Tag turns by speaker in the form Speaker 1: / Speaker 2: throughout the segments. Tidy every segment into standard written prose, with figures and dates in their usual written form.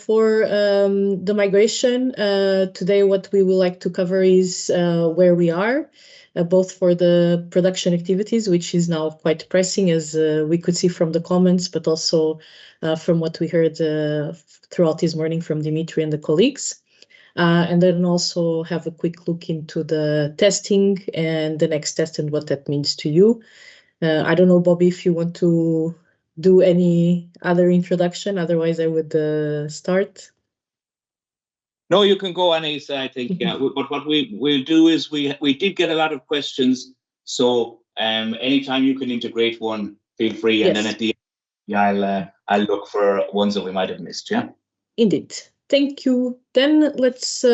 Speaker 1: For the migration, today what we would like to cover is where we are, both for the production activities, which is now quite pressing, as we could see from the comments, but also from what we heard throughout this morning from Dimitri and the colleagues. And then also have a quick look into the testing and the next test and what that means to you. I don't know, Bobby, if you want to do any other introduction, otherwise I would start.
Speaker 2: No, you can go, Anis, I think. But what we'll do is we did get a lot of questions, so anytime you can integrate one, feel free, and then at the end, I'll look for ones that we might have missed. Yeah.
Speaker 1: Indeed. Thank you. Then let's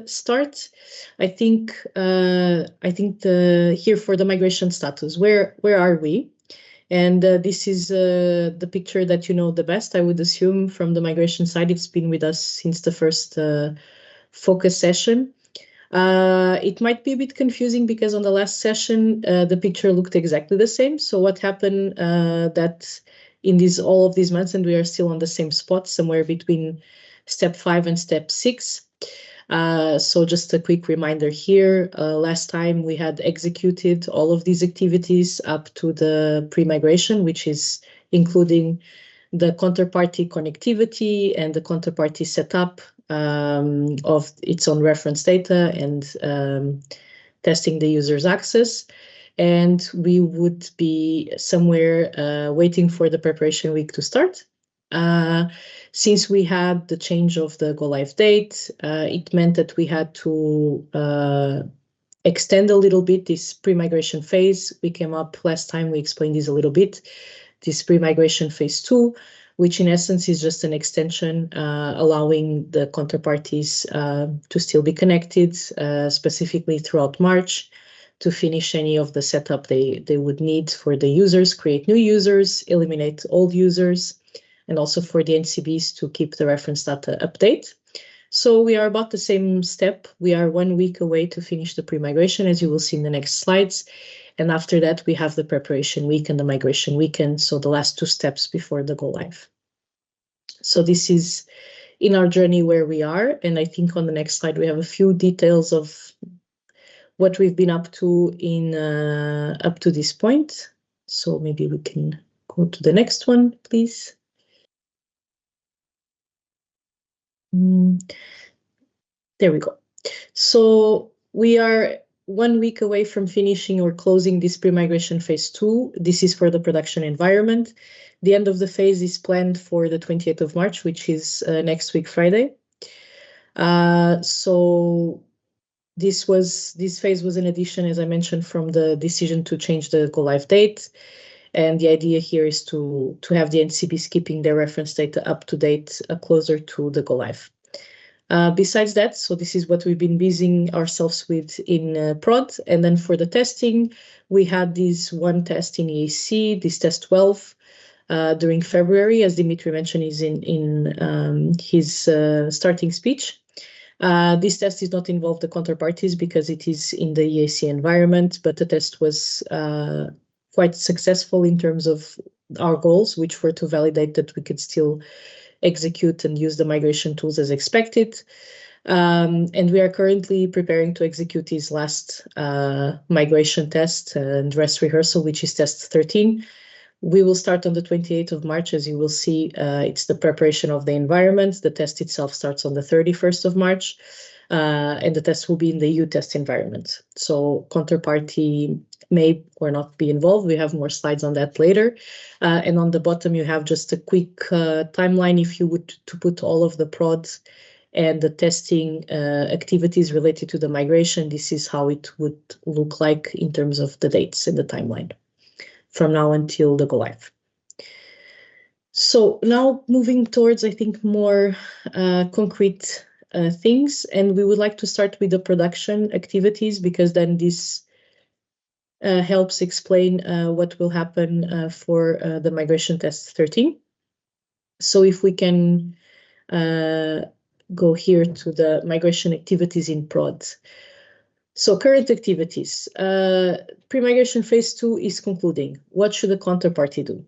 Speaker 1: start. I think here for the migration status, where are we? And this is the picture that you know the best, I would assume, from the migration side. It's been with us since the first focus session. It might be a bit confusing because on the last session, the picture looked exactly the same. So what happened that in all of these months, and we are still on the same spot, somewhere between step 5 and step 6. So just a quick reminder here, last time we had executed all of these activities up to the pre-migration, which is including the counterparty connectivity and the counterparty setup of its own reference data and testing the user's access. And we would be somewhere waiting for the preparation week to start. Since we had the change of the go-live date, it meant that we had to extend a little bit this pre-migration phase. We came up last time, we explained this a little bit, this pre-migration phase 2, which in essence is just an extension allowing the counterparties to still be connected, specifically throughout March, to finish any of the setup they would need for the users, create new users, eliminate old users, and also for the NCBs to keep the reference data update. So we are about the same step. We are 1 week away to finish the pre-migration, as you will see in the next slides. And after that, we have the preparation week and the migration weekend, so the last 2 steps before the go-live. So this is in our journey where we are. And I think on the next slide, we have a few details of what we've been up to up to this point. So maybe we can go to the next one, please. There we go. So we are 1 week away from finishing or closing this pre-migration phase 2. This is for the production environment. The end of the phase is planned for the 28th of March, which is next week, Friday. So this phase was an addition, as I mentioned, from the decision to change the go-live date. And the idea here is to have the NCBs keeping their reference data up to date, closer to the go-live. Besides that, so this is what we've been busying ourselves with in prod. And then for the testing, we had this one test in EAC, this test 12, during February, as Dimitri mentioned, is in his starting speech. This test does not involve the counterparties because it is in the EAC environment, but the test was quite successful in terms of our goals, which were to validate that we could still execute and use the migration tools as expected. And we are currently preparing to execute this last migration test and rest rehearsal, which is test 13. We will start on the 28th of March. As you will see, it's the preparation of the environment. The test itself starts on the 31st of March, and the test will be in the U-test environment. So counterparty may or not be involved. We have more slides on that later. And on the bottom, you have just a quick timeline if you would to put all of the prods and the testing activities related to the migration. This is how it would look like in terms of the dates and the timeline from now until the go-live. So now moving towards, I think, more concrete things. And we would like to start with the production activities, because then this helps explain what will happen for the migration test 13. So if we can go here to the migration activities in prod. So current activities, pre-migration phase 2 is concluding. What should the counterparty do?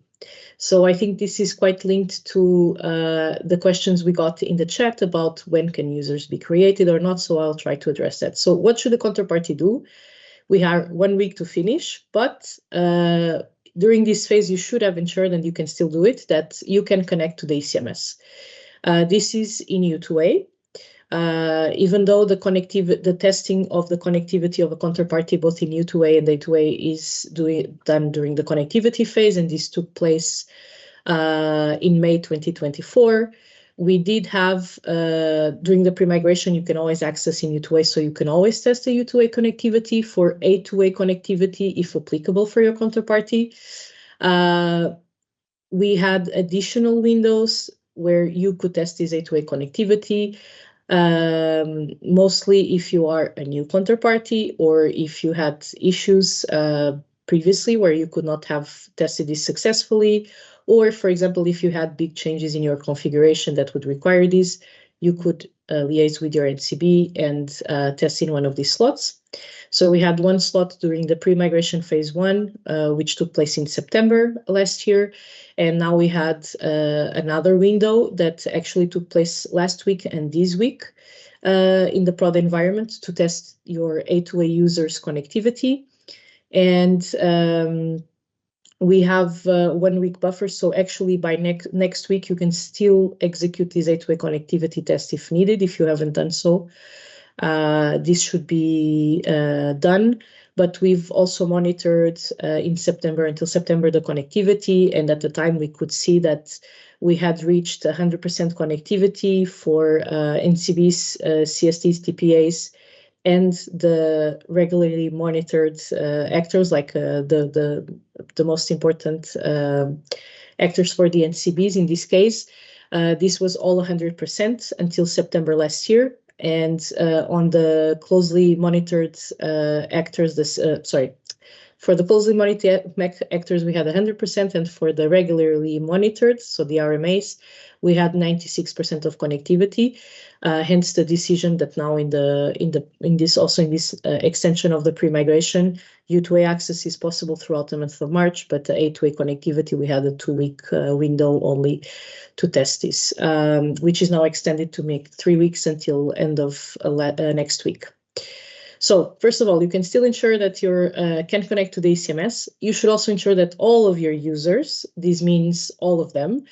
Speaker 1: So I think this is quite linked to the questions we got in the chat about when can users be created or not. So I'll try to address that. So what should the counterparty do? We have 1 week to finish, but during this phase, you should have ensured, and you can still do it, that you can connect to the ECMS. This is in U2A. Even though the testing of the connectivity of a counterparty, both in U2A and A2A, is done during the connectivity phase, and this took place in May 2024. We did have, during the pre-migration, you can always access in U2A, so you can always test the U2A connectivity for A2A connectivity, if applicable for your counterparty. We had additional windows where you could test this A2A connectivity, mostly if you are a new counterparty or if you had issues previously where you could not have tested this successfully, or, for example, if you had big changes in your configuration that would require this, you could liaise with your NCB and test in one of these slots. So we had one slot during the pre-migration phase 1, which took place in September last year. And now we had another window that actually took place last week and this week in the prod environment to test your A2A users' connectivity. And we have 1 week buffer. So actually by next week, you can still execute this A2A connectivity test if needed, if you haven't done so. This should be done, but we've also monitored in September until September the connectivity, and at the time we could see that we had reached 100% connectivity for NCBs, CSTs, TPAs, and the regularly monitored actors, like the most important actors for the NCBs in this case. This was all 100% until September last year. And on the closely monitored actors, for the closely monitored actors, we had 100%, and for the regularly monitored, so the RMAs, we had 96% of connectivity. Hence the decision that now in this extension of the pre-migration, U2A access is possible throughout the month of March, but the A2A connectivity, we had a 2-week window only to test this, which is now extended to make 3 weeks until end of next week. So first of all, you can still ensure that you can connect to the ECMS. You should also ensure that all of your users, this means all of them,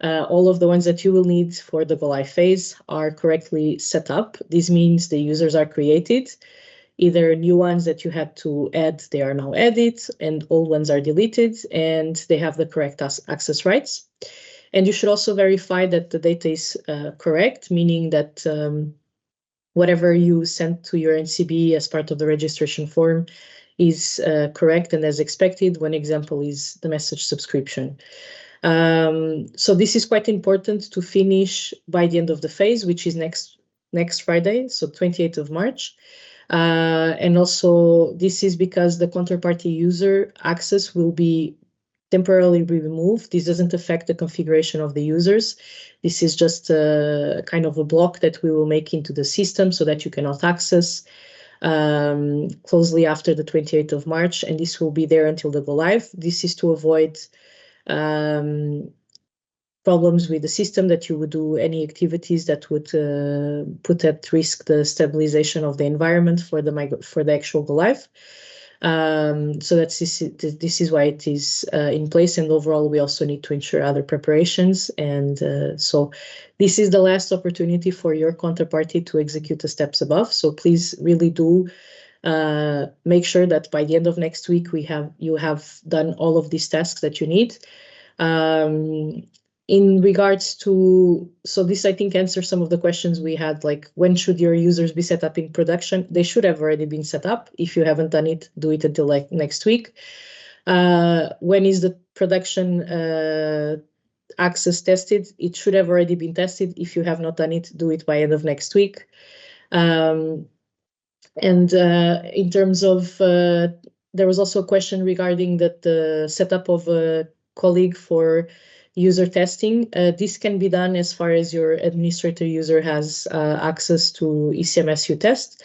Speaker 1: all of the ones that you will need for the go-live phase, are correctly set up. This means the users are created. Either new ones that you had to add, they are now added, and old ones are deleted, and they have the correct access rights. And you should also verify that the data is correct, meaning that whatever you sent to your NCB as part of the registration form is correct and as expected. One example is the message subscription. So this is quite important to finish by the end of the phase, which is next Friday, so 28th of March. And also this is because the counterparty user access will be temporarily removed. This doesn't affect the configuration of the users. This is just a kind of a block that we will make into the system so that you cannot access closely after the 28th of March, and this will be there until the go live. This is to avoid problems with the system, that you would do any activities that would put at risk the stabilization of the environment for the actual go live. So this is why it is in place, and overall we also need to ensure other preparations, and so this is the last opportunity for your counterparty to execute the steps above. So please really do make sure that by the end of next week you have done all of these tasks that you need. In regards to, so this I think answers some of the questions we had, like when should your users be set up in production? They should have already been set up. If you haven't done it, do it until like next week. When is the production access tested? It should have already been tested. If you have not done it, do it by end of next week. And in terms of, there was also a question regarding the setup of a colleague for user testing. This can be done as far as your administrator user has access to ECMS UTest.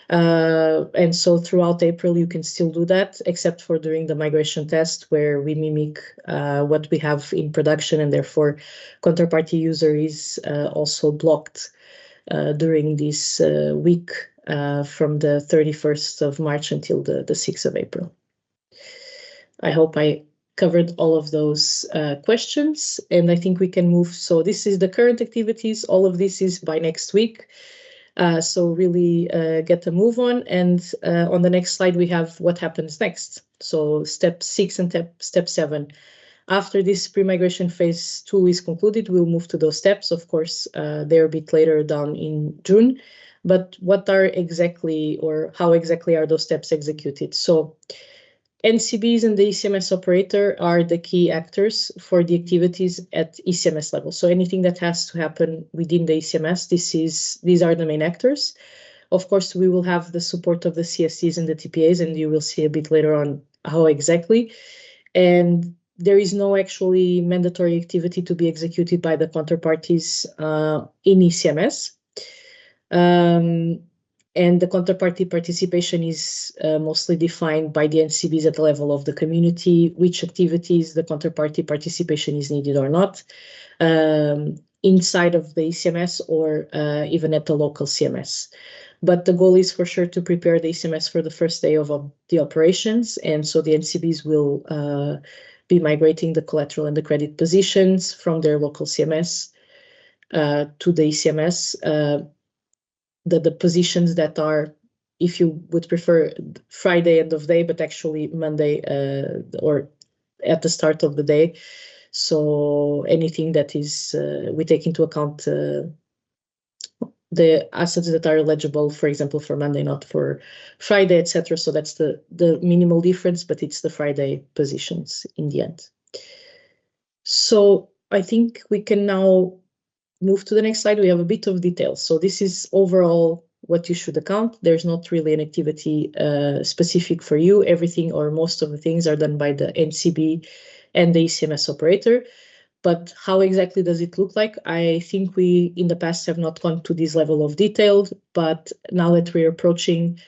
Speaker 1: And so throughout April, you can still do that, except for during the migration test, where we mimic what we have in production, and therefore counterparty user is also blocked during this week from the 31st of March until the 6th of April. I hope I covered all of those questions, and I think we can move. So this is the current activities. All of this is by next week. So really get a move on. And on the next slide, we have what happens next. So step 6 and step 7. After this pre-migration phase 2 is concluded, we'll move to those steps. Of course, they're a bit later down in June. But what are exactly, or how exactly are those steps executed? So NCBs and the ECMS operator are the key actors for the activities at ECMS level. So anything that has to happen within the ECMS, these are the main actors. Of course, we will have the support of the CSCs and the TPAs, and you will see a bit later on how exactly. And there is no actually mandatory activity to be executed by the counterparties in ECMS. And the counterparty participation is mostly defined by the NCBs at the level of the community, which activities the counterparty participation is needed or not, inside of the ECMS or even at the local CMS. But the goal is for sure to prepare the ECMS for the first day of the operations. And so the NCBs will be migrating the collateral and the credit positions from their local CMS to the ECMS. The positions that are, if you would prefer, Friday end of day, but actually Monday or at the start of the day. So anything that is, we take into account the assets that are eligible, for example, for Monday, not for Friday, etc. So that's the minimal difference, but it's the Friday positions in the end. So I think we can now move to the next slide. We have a bit of details. So this is overall what you should account. There's not really an activity specific for you. Everything or most of the things are done by the NCB and the ECMS operator. But how exactly does it look like? I think we in the past have not gone to this level of detail, but now that we're approaching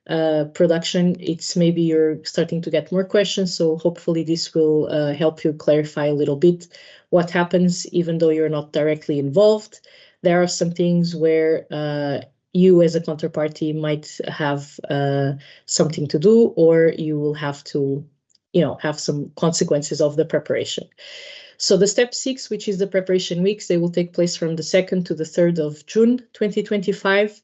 Speaker 1: production, it's maybe you're starting to get more questions. So hopefully this will help you clarify a little bit what happens, even though you're not directly involved. There are some things where you as a counterparty might have something to do, or you will have to, have some consequences of the preparation. So the step 6, which is the preparation weeks, they will take place from the 2nd to the 3rd of June, 2025.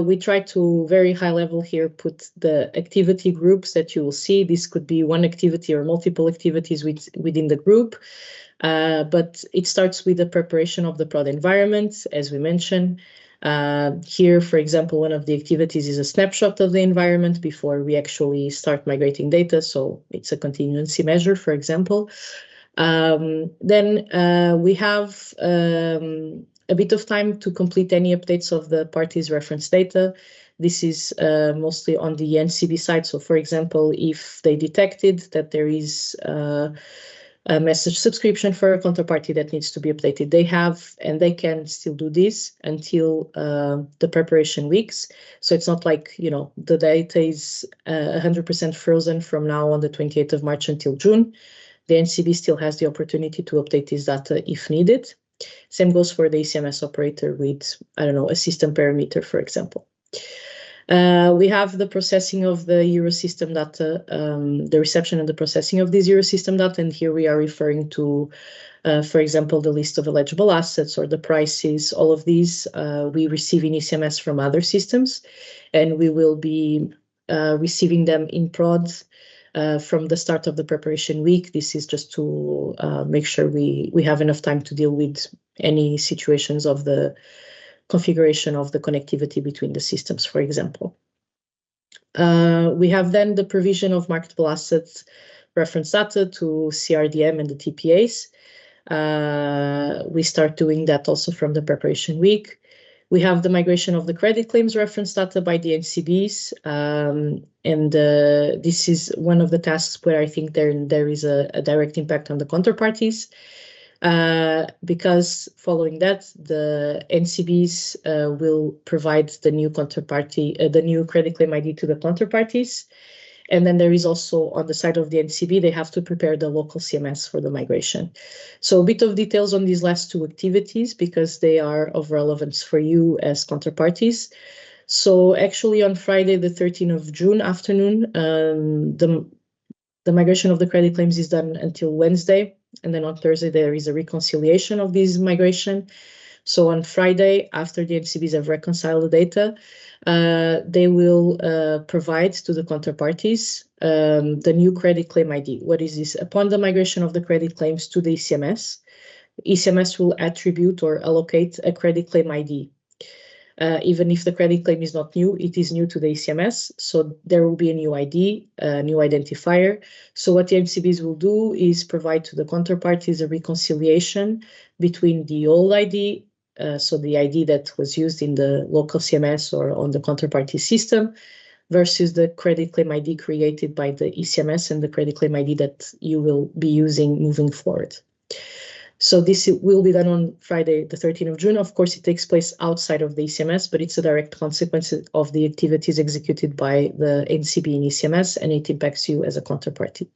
Speaker 1: We try to very high level here put the activity groups that you will see. This could be one activity or multiple activities within the group. But it starts with the preparation of the prod environment, as we mentioned. Here, for example, one of the activities is a snapshot of the environment before we actually start migrating data. So it's a contingency measure, for example. Then we have a bit of time to complete any updates of the parties' reference data. This is mostly on the NCB side. So, for example, if they detected that there is a message subscription for a counterparty that needs to be updated, they have, and they can still do this until the preparation weeks. So it's not like, the data is 100% frozen from now on the 28th of March until June. The NCB still has the opportunity to update this data if needed. Same goes for the ECMS operator with, a system parameter, for example. We have the processing of the Eurosystem data, the reception and the processing of this Eurosystem data. And here we are referring to, for example, the list of eligible assets or the prices. All of these we receive in ECMS from other systems, and we will be receiving them in prod from the start of the preparation week. This is just to make sure we have enough time to deal with any situations of the configuration of the connectivity between the systems, for example. We have then the provision of marketable assets reference data to CRDM and the TPAs. We start doing that also from the preparation week. We have the migration of the credit claims reference data by the NCBs, and this is one of the tasks where I think there is a direct impact on the counterparties. because following that, the NCBs will provide the new counterparty, the new credit claim ID to the counterparties. And then there is also on the side of the NCB, they have to prepare the local CMS for the migration. So a bit of details on these last two activities because they are of relevance for you as counterparties. So actually on Friday, the 13th of June afternoon, the migration of the credit claims is done until Wednesday. And then on Thursday, there is a reconciliation of this migration. So on Friday, after the NCBs have reconciled the data, they will provide to the counterparties the new credit claim ID. What is this? Upon the migration of the credit claims to the ECMS, ECMS will attribute or allocate a credit claim ID. Even if the credit claim is not new, it is new to the ECMS. So there will be a new ID, a new identifier. So what the NCBs will do is provide to the counterparties a reconciliation between the old ID, so the ID that was used in the local CMS or on the counterparty system, versus the credit claim ID created by the ECMS and the credit claim ID that you will be using moving forward. So this will be done on Friday, the 13th of June. Of course, it takes place outside of the ECMS, but it's a direct consequence of the activities executed by the NCB in ECMS, and it impacts you as a counterparty.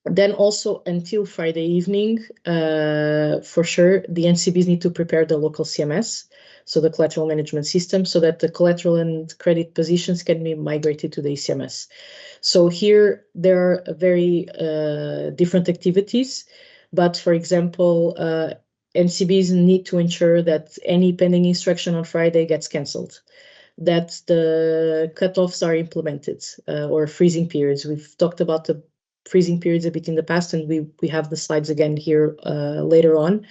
Speaker 1: Then also until Friday evening, for sure, the NCBs need to prepare the local CMS, so the collateral management system, so that the collateral and credit positions can be migrated to the ECMS. So here there are very different activities, but for example, NCBs need to ensure that any pending instruction on Friday gets cancelled, that the cutoffs are implemented or freezing periods. We've talked about the freezing periods a bit in the past, and we have the slides again here later on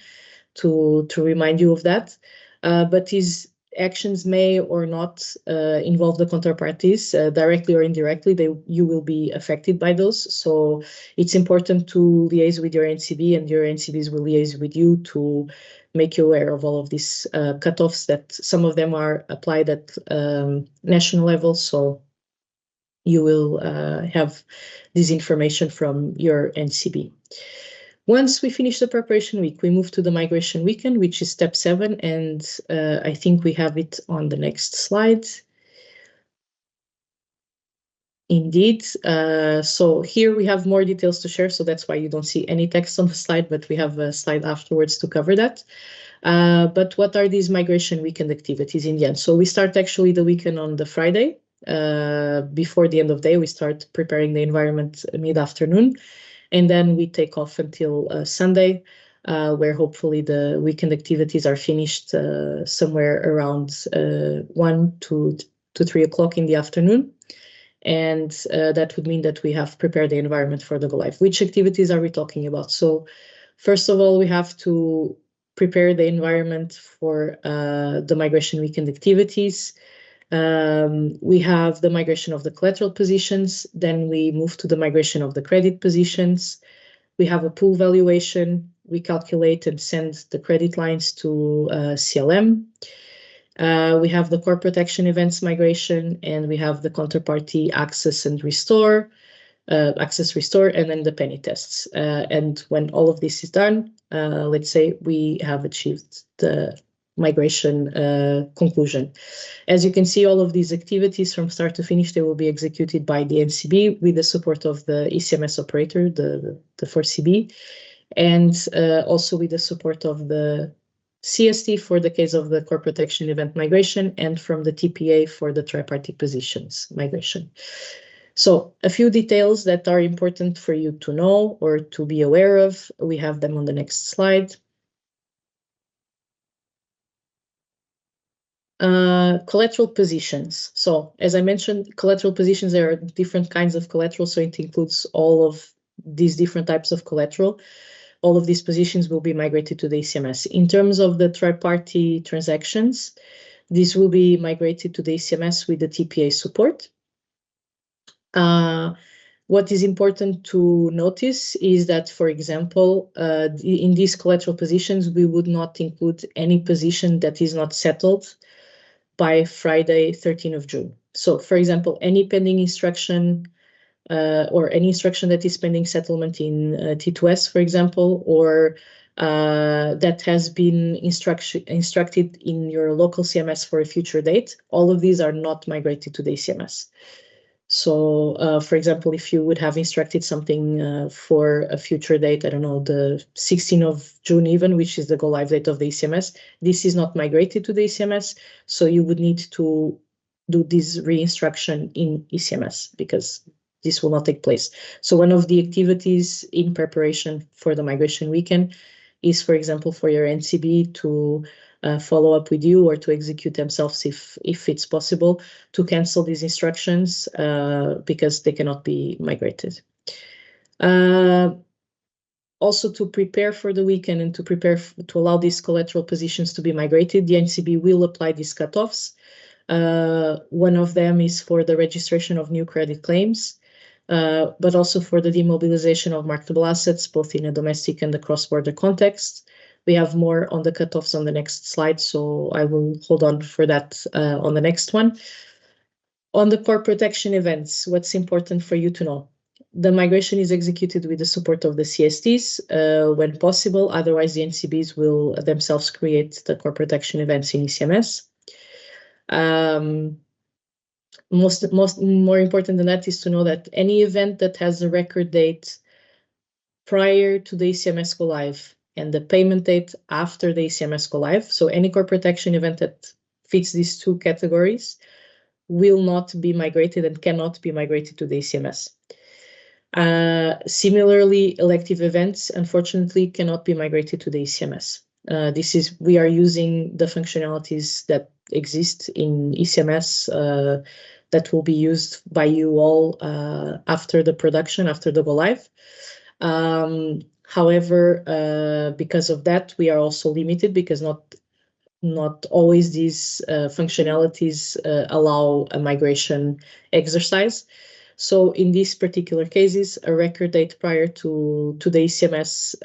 Speaker 1: to remind you of that. But these actions may or not involve the counterparties directly or indirectly. You will be affected by those. So it's important to liaise with your NCB, and your NCBs will liaise with you to make you aware of all of these cutoffs, that some of them are applied at national level. So you will have this information from your NCB. Once we finish the preparation week, we move to the migration weekend, which is step 7, and I think we have it on the next slide. Indeed. So here we have more details to share, so that's why you don't see any text on the slide, but we have a slide afterwards to cover that. But what are these migration weekend activities in the end? So we start actually the weekend on the Friday. Before the end of the day, we start preparing the environment mid-afternoon, and then we take off until Sunday, where hopefully the weekend activities are finished somewhere around 1 to 3 o'clock in the afternoon. And that would mean that we have prepared the environment for the go live. Which activities are we talking about? So first of all, we have to prepare the environment for the migration weekend activities. We have the migration of the collateral positions, then we move to the migration of the credit positions. We have a pool valuation. We calculate and send the credit lines to CLM. We have the corporate action events migration, and we have the counterparty access restore, and then the penny tests. And when all of this is done, let's say we have achieved the migration conclusion. As you can see, all of these activities from start to finish, they will be executed by the NCB with the support of the ECMS operator, the 4CB, and also with the support of the CST for the case of the corporate action event migration, and from the TPA for the tripartite positions migration. So a few details that are important for you to know or to be aware of. We have them on the next slide. Collateral positions. So as I mentioned, collateral positions, there are different kinds of collateral, so it includes all of these different types of collateral. All of these positions will be migrated to the ECMS. In terms of the tri-party transactions, this will be migrated to the ECMS with the TPA support. What is important to notice is that, for example, in these collateral positions, we would not include any position that is not settled by Friday, 13th of June. So, for example, any pending instruction or any instruction that is pending settlement in T2S, for example, or that has been instructed in your local CMS for a future date, all of these are not migrated to the ECMS. So, for example, if you would have instructed something for a future date, I don't know, the 16th of June even, which is the go live date of the ECMS, this is not migrated to the ECMS. So you would need to do this re-instruction in ECMS because this will not take place. So one of the activities in preparation for the migration weekend is, for example, for your NCB to follow up with you or to execute themselves if it's possible to cancel these instructions because they cannot be migrated. Also, to prepare for the weekend and to prepare to allow these collateral positions to be migrated, the NCB will apply these cutoffs. One of them is for the registration of new credit claims, but also for the demobilization of marketable assets, both in a domestic and the cross-border context. We have more on the cutoffs on the next slide, so I will hold on for that on the next one. On the core protection events, what's important for you to know? The migration is executed with the support of the CSTs when possible. Otherwise, the NCBs will themselves create the core protection events in ECMS. More important than that is to know that any event that has a record date prior to the ECMS go live and the payment date after the ECMS go live, so any core protection event that fits these two categories, will not be migrated and cannot be migrated to the ECMS. Similarly, elective events, unfortunately, cannot be migrated to the ECMS. We are using the functionalities that exist in ECMS that will be used by you all after the production, after the go live. However, because of that, we are also limited because not always these functionalities allow a migration exercise. So in these particular cases, a record date prior to the ECMS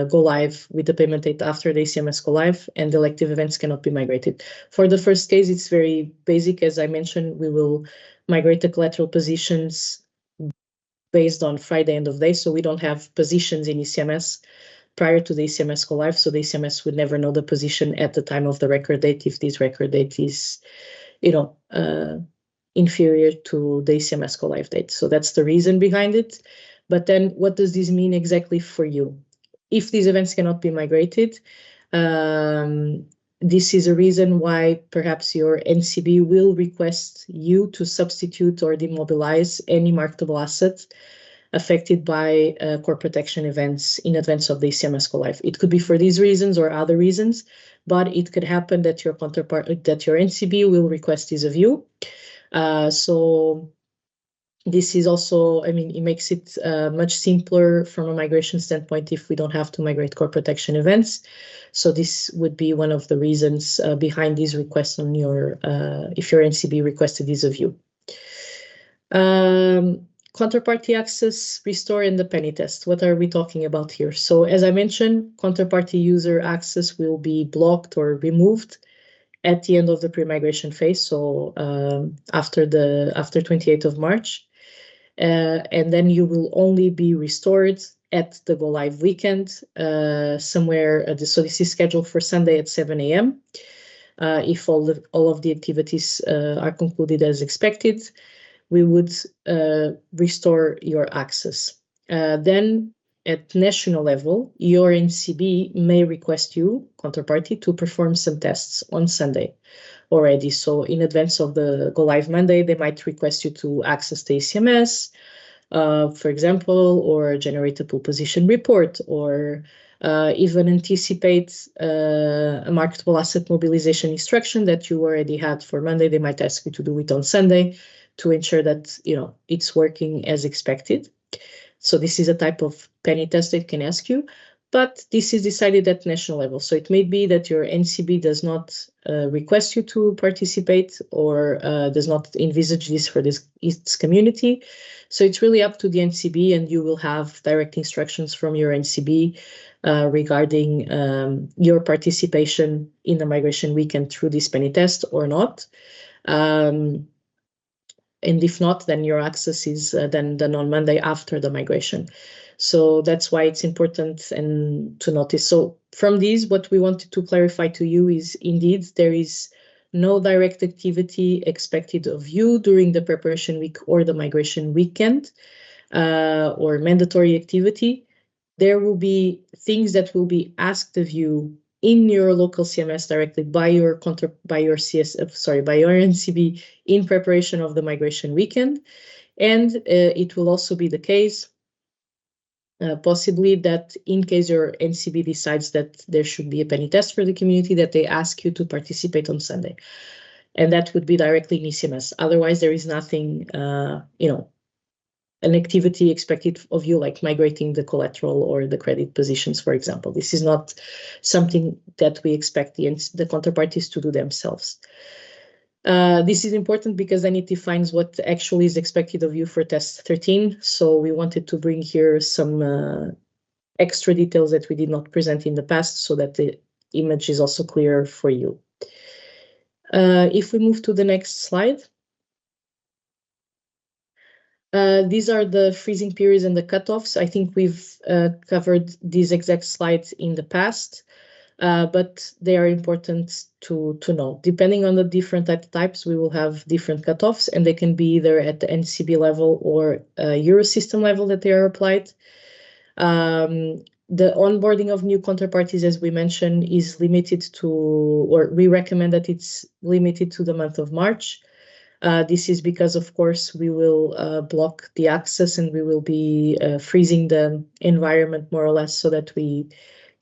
Speaker 1: go live with the payment date after the ECMS go live and elective events cannot be migrated. For the first case, it's very basic. As I mentioned, we will migrate the collateral positions based on Friday end of day. So we don't have positions in ECMS prior to the ECMS go live. So the ECMS would never know the position at the time of the record date if this record date is, inferior to the ECMS go live date. So that's the reason behind it. But then what does this mean exactly for you? If these events cannot be migrated, this is a reason why perhaps your NCB will request you to substitute or demobilize any marketable asset affected by core protection events in advance of the ECMS go live. It could be for these reasons or other reasons, but it could happen that your NCB will request this of you. So this is also, it makes it much simpler from a migration standpoint if we don't have to migrate core protection events. So this would be one of the reasons behind these requests on if your NCB requested this of you. Counterparty access, restore, and the penny test. What are we talking about here? So as I mentioned, counterparty user access will be blocked or removed at the end of the pre-migration phase, so after 28th of March. And then you will only be restored at the go live weekend somewhere. So this is scheduled for Sunday at 7 a.m. If all of the activities are concluded as expected, we would restore your access. Then at national level, your NCB may request you, counterparty, to perform some tests on Sunday already. So in advance of the go live Monday, they might request you to access the ECMS, for example, or generate a pool position report, or even anticipate a marketable asset mobilization instruction that you already had for Monday. They might ask you to do it on Sunday to ensure that it's working as expected. So this is a type of penny test they can ask you, but this is decided at national level. So it may be that your NCB does not request you to participate or does not envisage this for its community. So it's really up to the NCB, and you will have direct instructions from your NCB regarding your participation in the migration weekend through this penny test or not. And if not, then your access is then done on Monday after the migration. So that's why it's important and to notice. So from these, what we wanted to clarify to you is indeed there is no direct activity expected of you during the preparation week or the migration weekend or mandatory activity. There will be things that will be asked of you in your local CMS directly by your NCB in preparation of the migration weekend. And it will also be the case possibly that in case your NCB decides that there should be a penny test for the community, that they ask you to participate on Sunday. And that would be directly in ECMS. Otherwise, there is nothing, an activity expected of you, like migrating the collateral or the credit positions, for example. This is not something that we expect the counterparties to do themselves. This is important because then it defines what actually is expected of you for test 13. So we wanted to bring here some extra details that we did not present in the past so that the image is also clearer for you. If we move to the next slide. These are the freezing periods and the cutoffs. I think we've covered these exact slides in the past, but they are important to know. Depending on the different types, we will have different cutoffs, and they can be either at the NCB level or Eurosystem level that they are applied. The onboarding of new counterparties, as we mentioned, is limited to, or we recommend that it's limited to the month of March. This is because, of course, we will block the access and we will be freezing the environment more or less so that we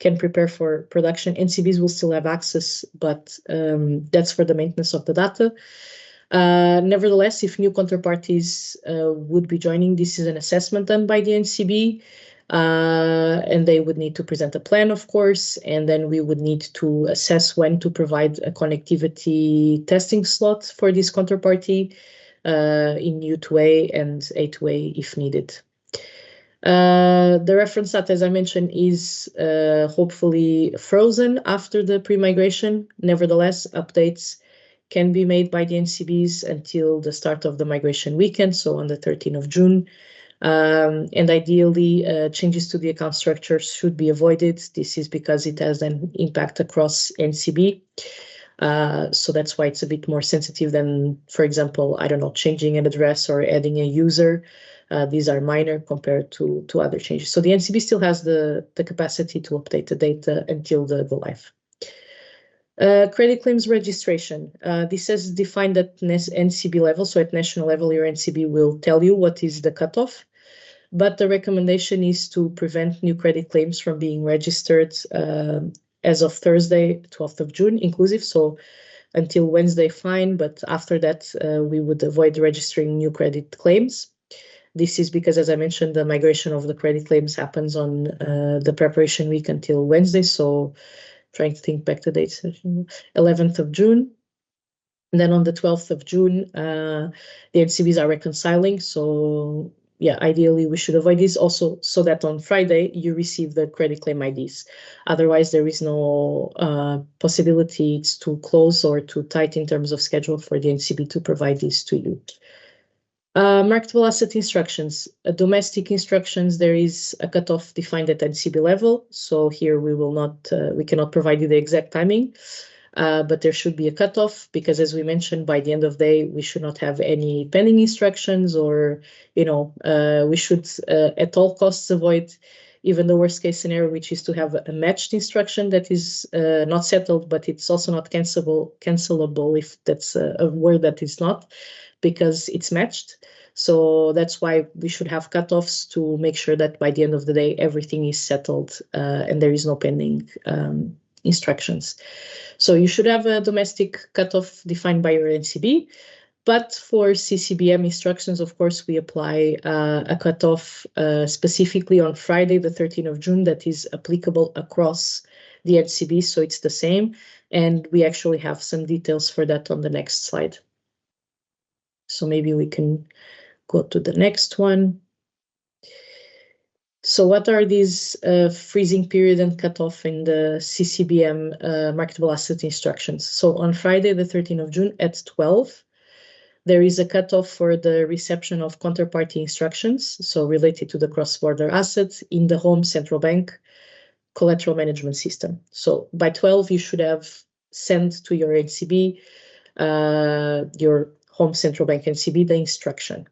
Speaker 1: can prepare for production. NCBs will still have access, but that's for the maintenance of the data. Nevertheless, if new counterparties would be joining, this is an assessment done by the NCB. And they would need to present a plan, of course, and then we would need to assess when to provide a connectivity testing slot for this counterparty in U2A and A2A if needed. The reference data, as I mentioned, is hopefully frozen after the pre-migration. Nevertheless, updates can be made by the NCBs until the start of the migration weekend, so on the 13th of June. And ideally, changes to the account structure should be avoided. This is because it has an impact across NCB. So that's why it's a bit more sensitive than, for example, I don't know, changing an address or adding a user. These are minor compared to other changes. So the NCB still has the capacity to update the data until the go live. Credit claims registration. This is defined at NCB level. So at national level, your NCB will tell you what is the cutoff. But the recommendation is to prevent new credit claims from being registered as of Thursday, 12th of June, inclusive. So until Wednesday, fine. But after that, we would avoid registering new credit claims. This is because, as I mentioned, the migration of the credit claims happens on the preparation week until Wednesday. So trying to think back to the date, 11th of June. And then on the 12th of June, the NCBs are reconciling. So yeah, ideally we should avoid this also so that on Friday you receive the credit claim IDs. Otherwise, there is no possibility it's too close or too tight in terms of schedule for the NCB to provide these to you. Marketable asset instructions. Domestic instructions, there is a cutoff defined at NCB level. So here we will not, we cannot provide you the exact timing, but there should be a cutoff because, as we mentioned, by the end of the day, we should not have any pending instructions or, we should at all costs avoid even the worst case scenario, which is to have a matched instruction that is not settled, but it's also not cancelable if that's a word that is not, because it's matched. So that's why we should have cutoffs to make sure that by the end of the day, everything is settled and there is no pending instructions. So you should have a domestic cutoff defined by your NCB. But for CCBM instructions, of course, we apply a cutoff specifically on Friday, the 13th of June, that is applicable across the NCB. So it's the same. And we actually have some details for that on the next slide. So maybe we can go to the next one. So what are these freezing period and cutoff in the CCBM marketable asset instructions? So on Friday, the 13th of June at 12, There is a cutoff for the reception of counterparty instructions, so related to the cross-border assets in the home central bank collateral management system. So by 12, you should have sent to your NCB, your home central bank NCB, the instruction.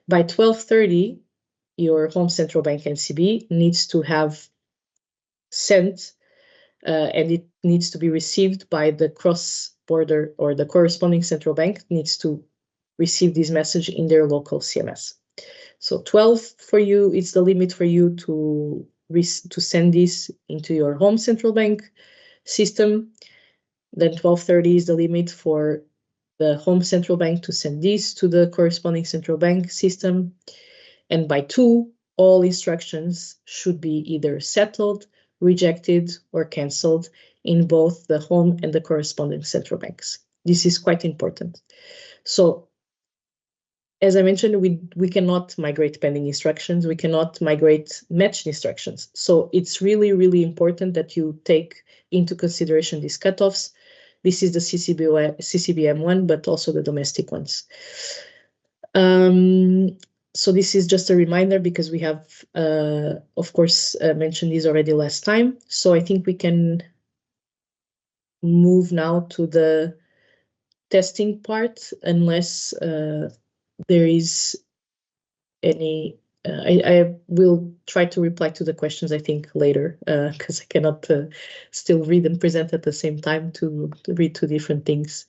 Speaker 1: By 12:30, your home central bank NCB needs to have sent, and it needs to be received by the cross-border, or the corresponding central bank needs to receive this message in their local CMS. So 12 for you, it's the limit for you to send this into your home central bank system. Then 12:30 is the limit for the home central bank to send this to the corresponding central bank system. And by 2, all instructions should be either settled, rejected, or cancelled in both the home and the corresponding central banks. This is quite important. So, as I mentioned, we cannot migrate pending instructions. We cannot migrate matched instructions. So it's really, really important that you take into consideration these cutoffs. This is the CCBM one, but also the domestic ones. So this is just a reminder because we have, of course, mentioned this already last time. So I think we can move now to the testing part, unless there is any. I will try to reply to the questions, I think, later, because I cannot still read and present at the same time to read 2 different things.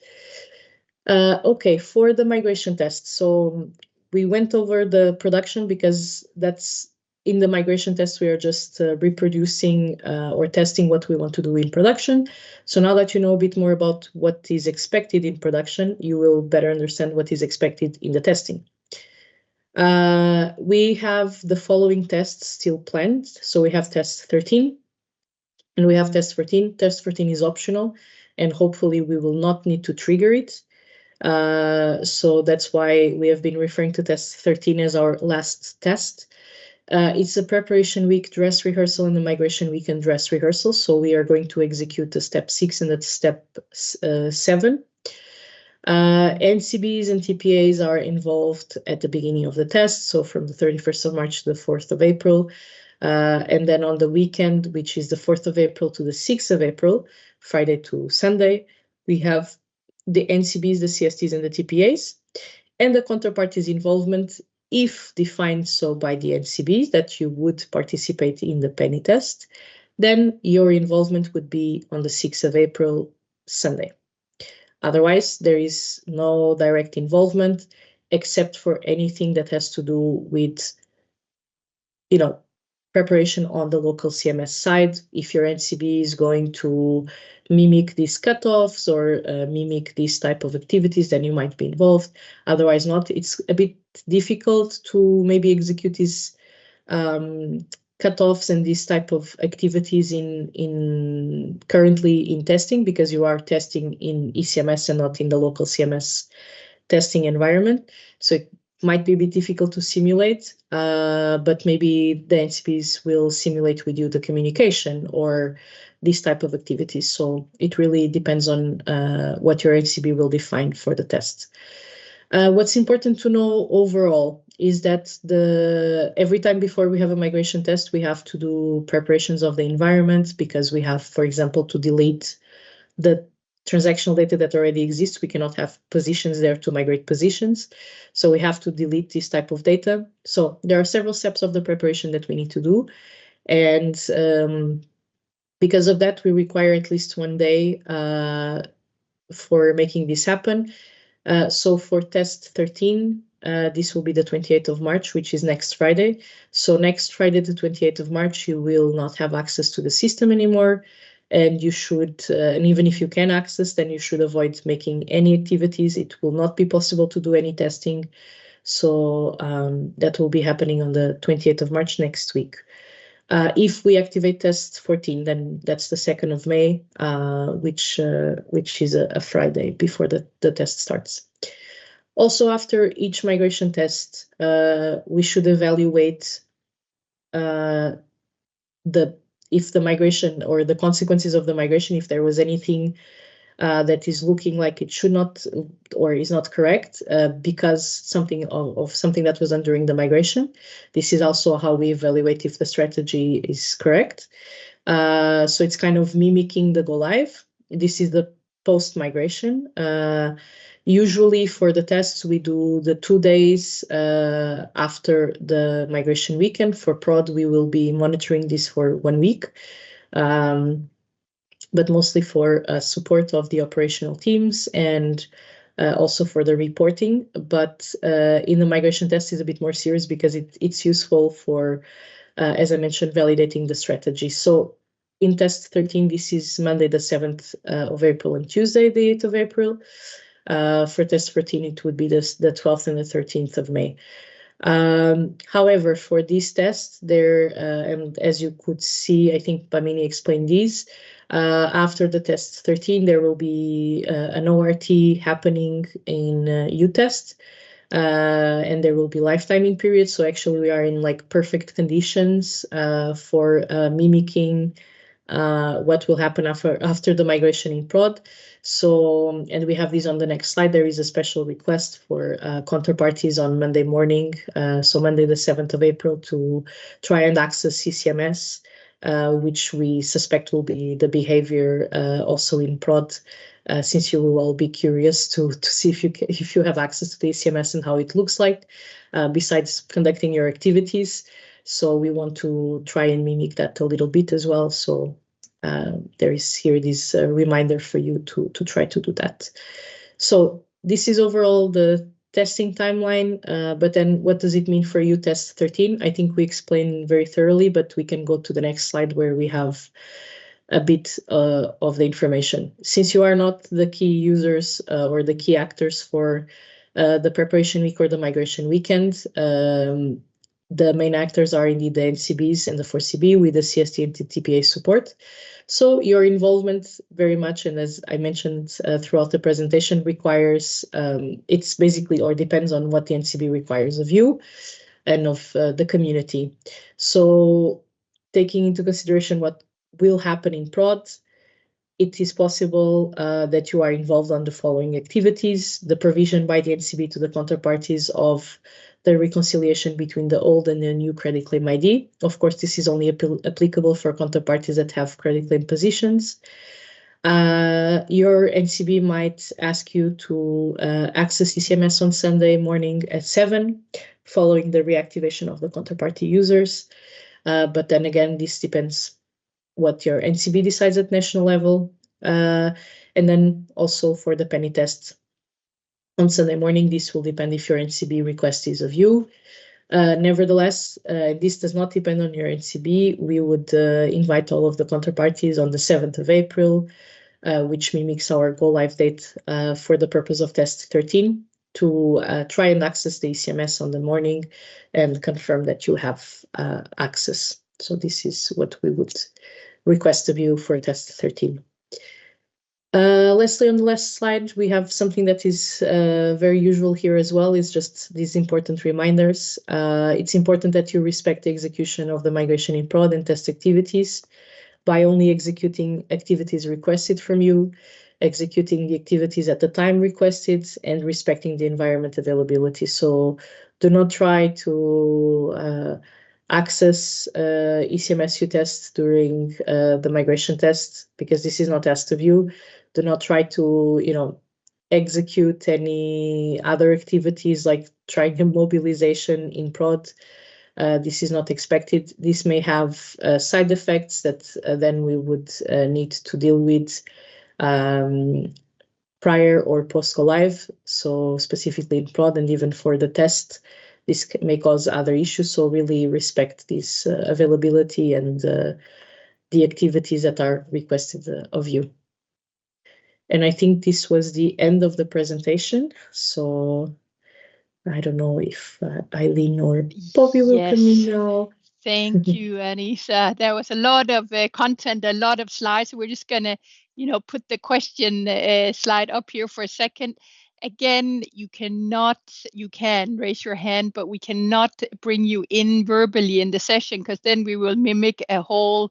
Speaker 1: Okay, for the migration test. So we went over the production because that's in the migration test, we are just reproducing or testing what we want to do in production. So now that you know a bit more about what is expected in production, you will better understand what is expected in the testing. We have the following tests still planned. So we have test 13 and we have test 14. Test 14 is optional and hopefully we will not need to trigger it. So that's why we have been referring to test 13 as our last test. It's a preparation week dress rehearsal and the migration weekend dress rehearsal. So we are going to execute the step 6 and the step 7. NCBs and TPAs are involved at the beginning of the test. So from the 31st of March to the 4th of April. And then on the weekend, which is the 4th of April to the 6th of April, Friday to Sunday, we have the NCBs, the CSTs, and the TPAs, and the counterparties' involvement, if defined so by the NCBs that you would participate in the penny test, then your involvement would be on the 6th of April, Sunday. Otherwise, there is no direct involvement except for anything that has to do with, preparation on the local CMS side. If your NCB is going to mimic these cutoffs or mimic these type of activities, then you might be involved. Otherwise not. It's a bit difficult to maybe execute these cutoffs and these type of activities in currently in testing, because you are testing in ECMS and not in the local CMS testing environment. So it might be a bit difficult to simulate, but maybe the NCBs will simulate with you the communication or this type of activities. So it really depends on what your NCB will define for the test. What's important to know overall is that every time before we have a migration test, we have to do preparations of the environment, because we have, for example, to delete the transactional data that already exists. We cannot have positions there to migrate positions. So we have to delete this type of data. So there are several steps of the preparation that we need to do. And because of that, we require at least 1 day for making this happen. So for test 13, this will be the 28th of March, which is next Friday. So next Friday, the 28th of March, you will not have access to the system anymore. And you should, and even if you can access, then you should avoid making any activities. It will not be possible to do any testing. So that will be happening on the 28th of March next week. If we activate test 14, then that's the 2nd of May, which is a Friday before the test starts. Also, after each migration test, we should evaluate if the migration or the consequences of the migration, if there was anything that is looking like it should not or is not correct because something that was done during the migration. This is also how we evaluate if the strategy is correct. So it's kind of mimicking the go live. This is the post migration. Usually for the tests, we do the 2 days after the migration weekend. For prod, we will be monitoring this for 1 week. But mostly for support of the operational teams and also for the reporting. But in the migration test is a bit more serious because it's useful for, as I mentioned, validating the strategy. So in test 13, this is Monday the 7th of April and Tuesday the 8th of April. For test 14, it would be the 12th and the 13th of May. However, for these tests, and as you could see, I think Bamini explained these, after the test 13, there will be an ORT happening in U-test, and there will be lifetiming periods. So actually we are in like perfect conditions for mimicking what will happen after the migration in prod. So, and we have these on the next slide. There is a special request for counterparties on Monday morning, so Monday the 7th of April, to try and access ECMS, which we suspect will be the behavior also in prod, since you will all be curious to see if you have access to the ECMS and how it looks like, besides conducting your activities. So we want to try and mimic that a little bit as well. So there is here this reminder for you to try to do that. So this is overall the testing timeline, but then what does it mean for you test 13? I think we explained very thoroughly, but we can go to the next slide where we have a bit of the information. Since you are not the key users or the key actors for the preparation week or the migration weekend, the main actors are indeed the NCBs and the 4CB with the CST and TPA support. So your involvement very much, and as I mentioned throughout the presentation, requires, it's basically or depends on what the NCB requires of you and of the community. So taking into consideration what will happen in prod, it is possible that you are involved on the following activities: the provision by the NCB to the counterparties of the reconciliation between the old and the new credit claim ID. Of course, this is only applicable for counterparties that have credit claim positions. Your NCB might ask you to access ECMS on Sunday morning at 7, following the reactivation of the counterparty users. But then again, this depends what your NCB decides at national level. And then also for the penny test on Sunday morning, this will depend if your NCB request is of you. Nevertheless, this does not depend on your NCB. We would invite all of the counterparties on the 7th of April, which mimics our go live date for the purpose of test 13, to try and access the ECMS on the morning and confirm that you have access. So this is what we would request of you for test 13. Lastly, on the last slide, we have something that is very usual here as well, is just these important reminders. It's important that you respect the execution of the migration in prod and test activities by only executing activities requested from you, executing the activities at the time requested, and respecting the environment availability. So do not try to access ECMS tests during the migration test, because this is not asked of you. Do not try to, execute any other activities like trying a mobilization in prod. This is not expected. This may have side effects that then we would need to deal with prior or post go live. So specifically in prod and even for the test, this may cause other issues. So really respect this availability and the activities that are requested of you. And I think this was the end of the presentation. So I don't know if Eileen or Bobby will come in now.
Speaker 3: Thank you, Anissa. There was a lot of content, a lot of slides. We're just going to, put the question slide up here for a second. Again, you can raise your hand, but we cannot bring you in verbally in the session, because then we will mimic a whole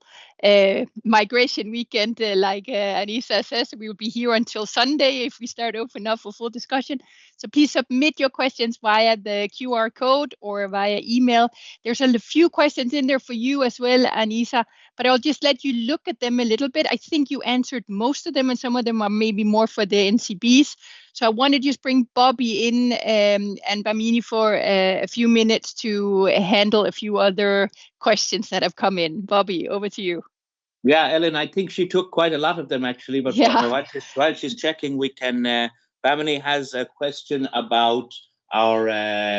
Speaker 3: migration weekend, like Anissa says, we will be here until Sunday if we start open up for full discussion. So please submit your questions via the QR code or via email. There's a few questions in there for you as well, Anissa, but I'll just let you look at them a little bit. I think you answered most of them, and some of them are maybe more for the NCBs. So I want to just bring Bobby in and Bamini for a few minutes to handle a few other questions that have come in. Bobby, over to you.
Speaker 2: Yeah, Ellen, I think she took quite a lot of them actually, but while she's checking, we can, Bamini has a question about our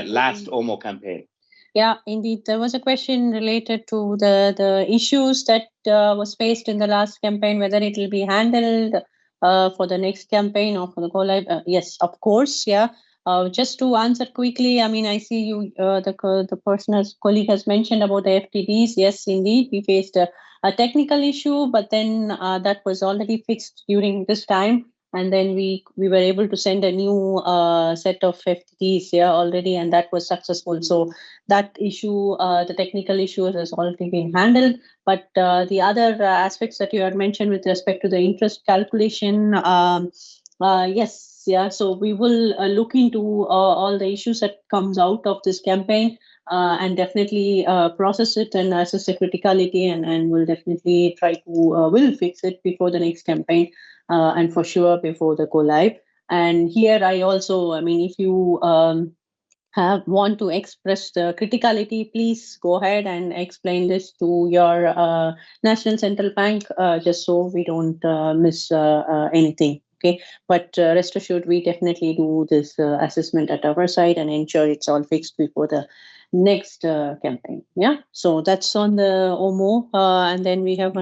Speaker 2: last OMO campaign.
Speaker 4: Yeah, indeed. There was a question related to the issues that was faced in the last campaign, whether it will be handled for the next campaign or for the go live. Yes, of course. Yeah. Just to answer quickly, I mean, I see you, the person's colleague has mentioned about the FTDs. Yes, indeed, we faced a technical issue, but then that was already fixed during this time. And then we were able to send a new set of FTDs already, and that was successful. So that issue, the technical issue has already been handled. But the other aspects that you had mentioned with respect to the interest calculation, yes. Yeah, so we will look into all the issues that comes out of this campaign and definitely process it and assess the criticality, and we'll definitely try to will fix it before the next campaign and for sure before the go live. And here I also, I mean, if you want to express the criticality, please go ahead and explain this to your national central bank, just so we don't miss anything. Okay, but rest assured, we definitely do this assessment at our side and ensure it's all fixed before the next campaign. Yeah, so that's on the OMO, and then we have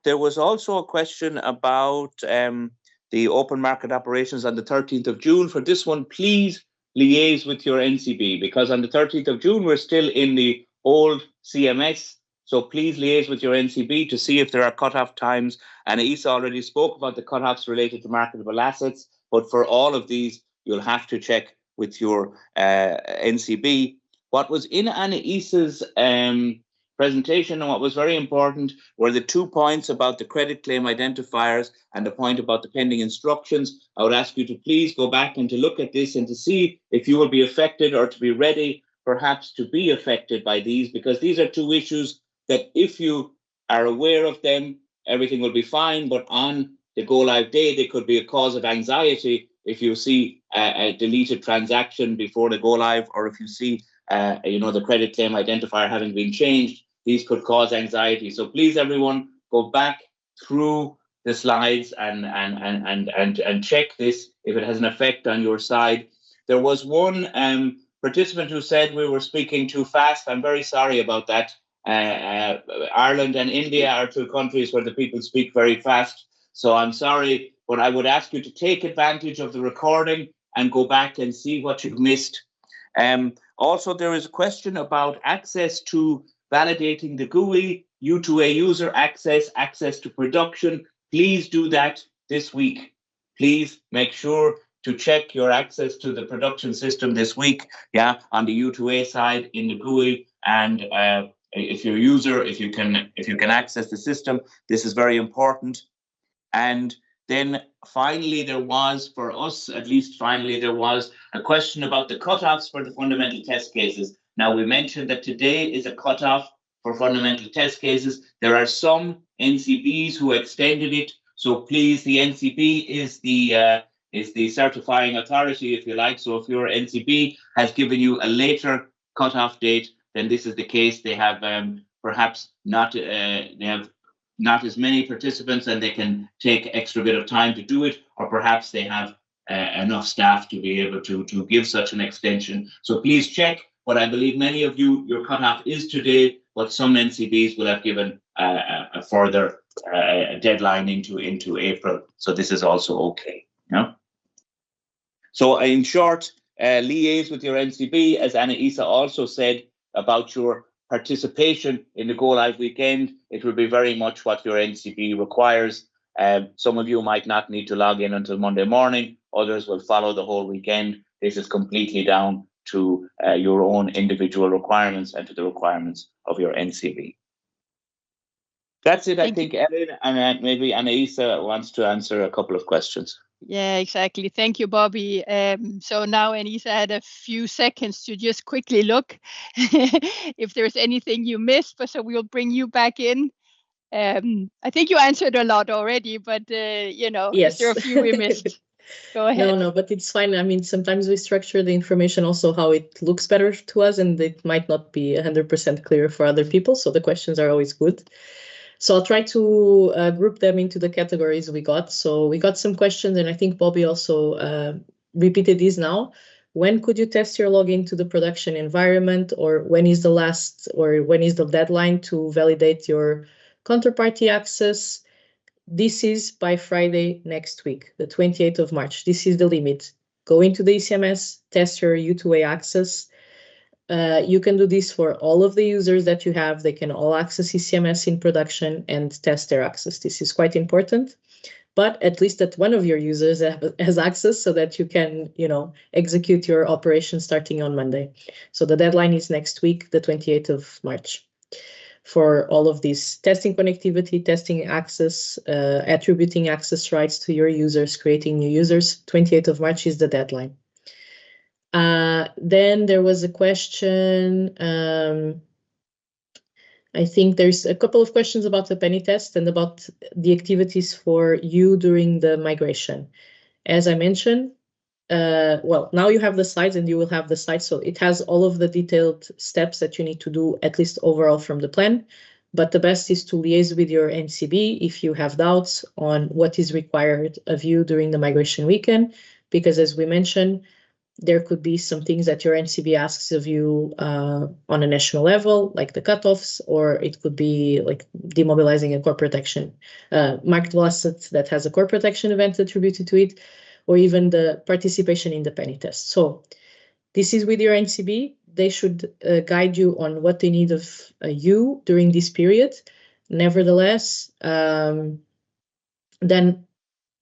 Speaker 2: there was also a question about the open market operations on the 13th of June. For this one, please liaise with your NCB, because on the 13th of June, we're still in the old CMS. So please liaise with your NCB to see if there are cutoff times. And Isa already spoke about the cutoffs related to marketable assets. But for all of these, you'll have to check with your NCB. What was in Anna-Isa's presentation and what was very important were the 2 points about the credit claim identifiers and the point about the pending instructions. I would ask you to please go back and to look at this and to see if you will be affected or to be ready perhaps to be affected by these, because these are two issues that if you are aware of them, everything will be fine. But on the go live day, they could be a cause of anxiety if you see a deleted transaction before the go live, or if you see the credit claim identifier having been changed. These could cause anxiety. So please, everyone, go back through the slides and check this if it has an effect on your side. There was one participant who said we were speaking too fast. I'm very sorry about that. Ireland and India are two countries where the people speak very fast. So I'm sorry, but I would ask you to take advantage of the recording and go back and see what you've missed. Also, there is a question about access to validating the GUI, U2A user access to production. Please do that this week. Please make sure to check your access to the production system this week, on the U2A side in the GUI. And if you're a user, if you can access the system, this is very important. And then finally, there was, for us, at least finally, there was a question about the cutoffs for the fundamental test cases. Now, we mentioned that today is a cutoff for fundamental test cases. There are some NCBs who extended it. So please, the NCB is the certifying authority, if you like. So if your NCB has given you a later cutoff date, then this is the case. They have perhaps not, they have not as many participants and they can take extra bit of time to do it, or perhaps they have enough staff to be able to give such an extension. So please check. But I believe many of you, your cutoff is today, but some NCBs will have given a further deadline into April. So this is also okay. So in short, liaise with your NCB, as Anna-Isa also said about your participation in the Go Live weekend. It will be very much what your NCB requires. Some of you might not need to log in until Monday morning. Others will follow the whole weekend. This is completely down to your own individual requirements and to the requirements of your NCB. That's it,
Speaker 3: Thank
Speaker 2: I think, Ellen, and maybe Anaïsa wants to answer a couple of questions.
Speaker 3: Yeah, exactly. Thank you, Bobby. So now Anissa had a few seconds to just quickly look if there's anything you missed, but so we'll bring you back in. I think you answered a lot already, but
Speaker 1: Yes.
Speaker 3: is there a few we missed? Go ahead.
Speaker 1: No, but it's fine. I mean, sometimes we structure the information also how it looks better to us, and it might not be 100% clear for other people. So the questions are always good. So I'll try to group them into the categories we got. So we got some questions, and I think Bobby also repeated these now. When could you test your login to the production environment, or when is the deadline to validate your counterparty access? This is by Friday next week, the 28th of March. This is the limit. Go into the ECMS, test your U2A access. You can do this for all of the users that you have. They can all access ECMS in production and test their access. This is quite important. But at least that one of your users has access so that you can, execute your operation starting on Monday. So the deadline is next week, the 28th of March. For all of these testing connectivity, testing access, attributing access rights to your users, creating new users, 28th of March is the deadline. Then there was a question, I think there's a couple of questions about the penny test and about the activities for you during the migration. As I mentioned, now you have the slides and you will have the slides. So it has all of the detailed steps that you need to do, at least overall from the plan. But the best is to liaise with your NCB if you have doubts on what is required of you during the migration weekend, because as we mentioned, there could be some things that your NCB asks of you on a national level, like the cutoffs, or it could be like demobilizing a core protection, marketable asset that has a core protection event attributed to it, or even the participation in the penny test. So this is with your NCB. They should guide you on what they need of you during this period. Nevertheless, then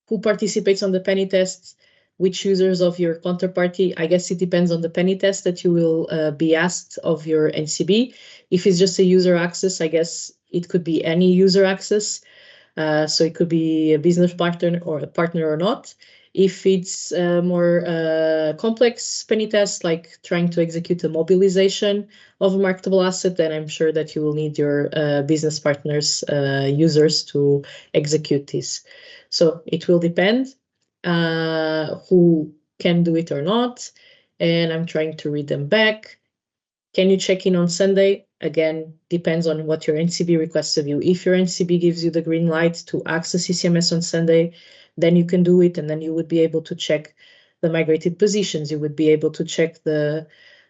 Speaker 1: who participates on the penny test, which users of your counterparty, I guess it depends on the penny test that you will be asked of your NCB. If it's just a user access, I guess it could be any user access. So it could be a business partner or not. If it's a more complex penny test, like trying to execute a mobilization of a marketable asset, then I'm sure that you will need your business partners, users to execute this. So it will depend who can do it or not. And I'm trying to read them back. Can you check in on Sunday? Again, depends on what your NCB requests of you. If your NCB gives you the green light to access ECMS on Sunday, then you can do it, and then you would be able to check the migrated positions. You would be able to check the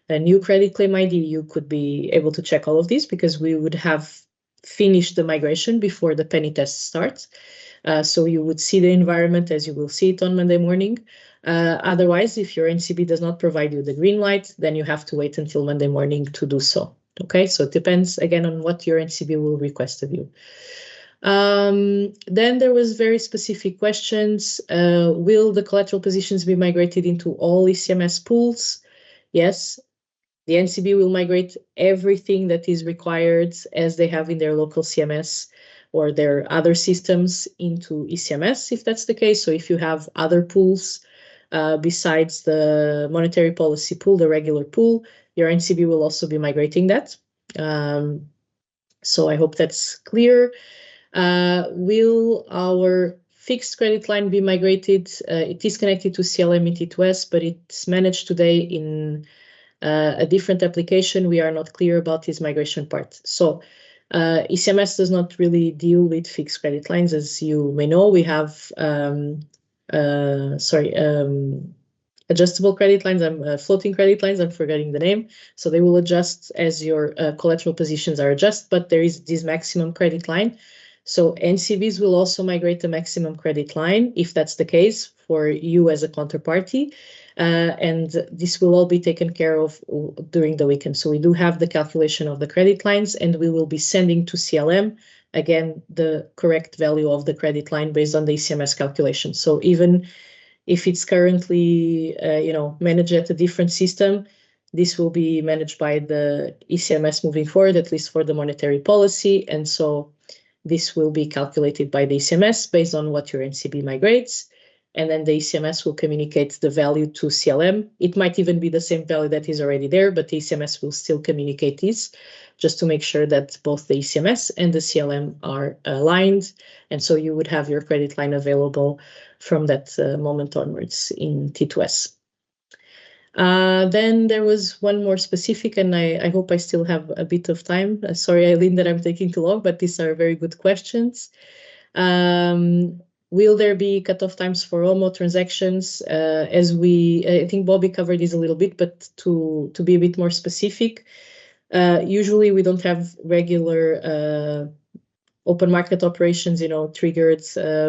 Speaker 1: new credit claim ID. You could be able to check all of these because we would have finished the migration before the penny test starts. So you would see the environment as you will see it on Monday morning. Otherwise, if your NCB does not provide you the green light, then you have to wait until Monday morning to do so. Okay, so it depends again on what your NCB will request of you. Then there was very specific questions. Will the collateral positions be migrated into all ECMS pools? Yes, the NCB will migrate everything that is required as they have in their local CMS or their other systems into ECMS, if that's the case. So if you have other pools besides the monetary policy pool, the regular pool, your NCB will also be migrating that. So I hope that's clear. Will our fixed credit line be migrated? It is connected to CLM ET2S, but it's managed today in a different application. We are not clear about this migration part. So ECMS does not really deal with fixed credit lines. As you may know, we have adjustable credit lines, floating credit lines, I'm forgetting the name. So they will adjust as your collateral positions are adjusted, but there is this maximum credit line. So NCBs will also migrate the maximum credit line, if that's the case, for you as a counterparty. And this will all be taken care of during the weekend. So we do have the calculation of the credit lines, and we will be sending to CLM, again, the correct value of the credit line based on the ECMS calculation. So even if it's currently managed at a different system, this will be managed by the ECMS moving forward, at least for the monetary policy. And so this will be calculated by the ECMS based on what your NCB migrates. And then the ECMS will communicate the value to CLM. It might even be the same value that is already there, but the ECMS will still communicate this just to make sure that both the ECMS and the CLM are aligned. And so you would have your credit line available from that moment onwards in T2S. Then there was one more specific, and I hope I still have a bit of time. Sorry, Eileen, that I'm taking too long, but these are very good questions. Will there be cutoff times for OMO transactions? I think Bobby covered this a little bit, but to be a bit more specific, usually we don't have regular open market operations, triggered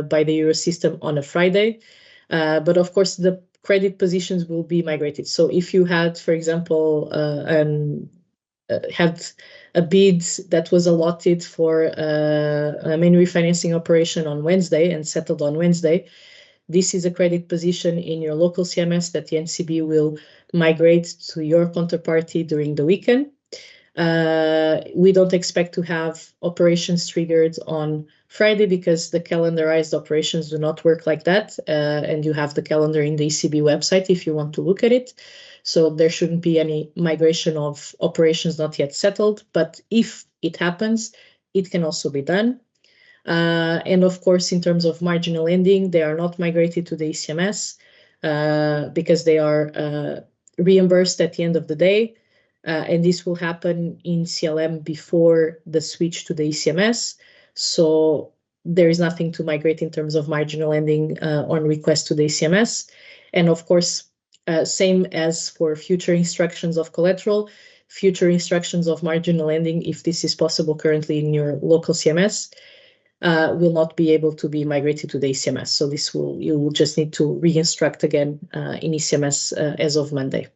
Speaker 1: by the Eurosystem on a Friday. But of course, the credit positions will be migrated. So if you had, for example, had a bid that was allotted for a main refinancing operation on Wednesday and settled on Wednesday, this is a credit position in your local CMS that the NCB will migrate to your counterparty during the weekend. We don't expect to have operations triggered on Friday because the calendarized operations do not work like that. And you have the calendar in the ECB website if you want to look at it. So there shouldn't be any migration of operations not yet settled. But if it happens, it can also be done. And of course, in terms of marginal lending, they are not migrated to the ECMS because they are reimbursed at the end of the day. And this will happen in CLM before the switch to the ECMS. So there is nothing to migrate in terms of marginal lending on request to the ECMS. And of course, same as for future instructions of collateral, future instructions of marginal lending, if this is possible currently in your local CMS, will not be able to be migrated to the ECMS. So you will just need to re-instruct again in ECMS as of Monday.